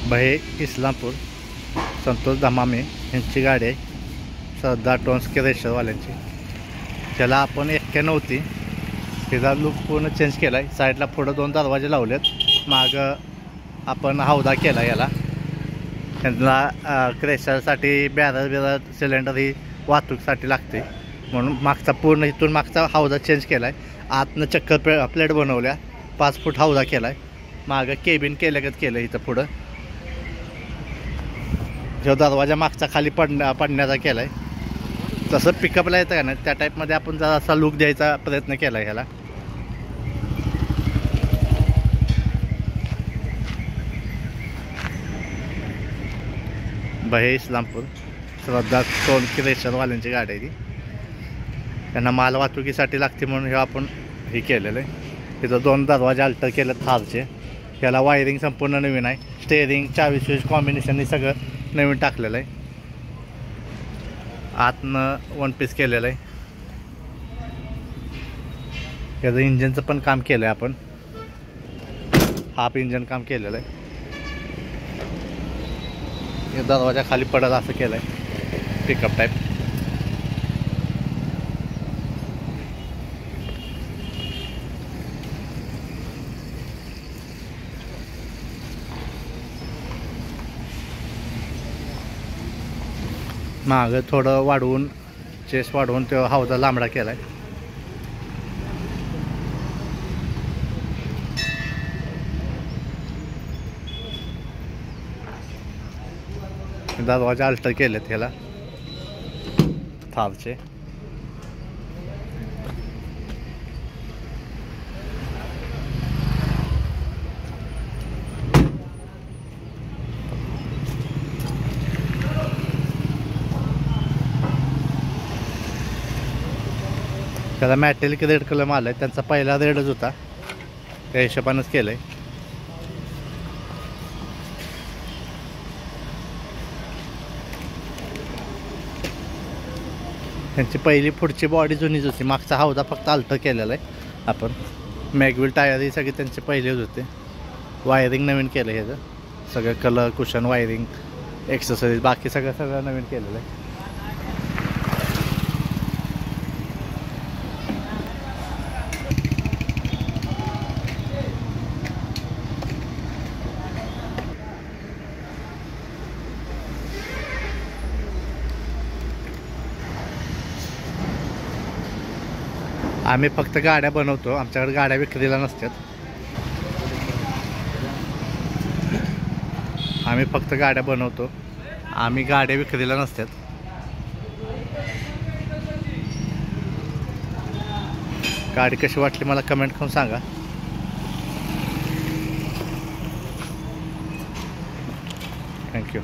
बहे इस्लामपूर संतोष धमामे यांची गाडी आहे, श्रद्धा टोन्स क्रेशरवाल्यांची. त्याला आपण 91 होती, तिचा लूक पूर्ण चेंज केला आहे. साईडला पुढं 2 दरवाजे लावलेत, मागं आपण हौदा केला. याला त्यांना क्रेशरसाठी बॅरल सिलेंडर ही वाहतूकसाठी लागते, म्हणून मागचा पूर्ण इथून मागचा हौदा चेंज केला आहे. आतनं चक्कर प्लेट बनवल्या, 5 फूट हौदा केला आहे. मागं केबिन केल्यागत केलं. इथं पुढं जो दरवाजा मागचा खाली पडण्याचा केला आहे, तसं पिकअपला येतं का नाही त्या टाईपमध्ये आपण जरा असा लुक द्यायचा प्रयत्न केला आहे ह्याला. बहे इस्लामपूर श्रद्धा टोन्स क्रेशरवाल्यांची गाडी आहे ती. त्यांना माल वाहतुकीसाठी लागते म्हणून हे आपण हे केलेलं आहे. तिथं 2 दरवाजे अल्टर केले थारचे. याला वायरिंग संपूर्ण नवीन आहे. स्टेअरिंग, चावी स्विच कॉम्बिनेशन हे सगळं नवीन टाकलेलं आहे. आतनं 1 पीस केलेलं आहे. याचं इंजनचं पण काम केलं आहे आपण, हाफ इंजन काम केलेलं आहे. हे दरवाजा खाली पडत असं केलं आहे, पिकअप टाईप. मागं थोडं वाढवून, चेस वाढवून तो हौदा लांबडा केला आहे. दरवाजा अल्टर केलेत ह्याला थारचे. त्याला मॅटेलिक रेड कलर माल आहे. त्यांचा पहिला रेडच होता, त्या हिशोबानंच केलं आहे. त्यांची पहिली पुढची बॉडी जुनीच होती, मागचा हौदा फक्त अल्टर केलेला आहे आपण. मॅगविल टायर ही सगळी त्यांचे पहिलेच होते. वायरिंग नवीन केलं ह्याचं सगळं, कलर, कुशन, वायरिंग, एक्सेसरीज बाकी सगळं नवीन केलेलं आहे. आम्ही फक्त गाड्या बनवतो, आमच्याकडे गाड्या विक्रीला नसतात. आम्ही फक्त गाड्या बनवतो, आम्ही गाड्या विक्रीला नसतात. गाडी कशी वाटली मला कमेंट करून सांगा. थँक्यू.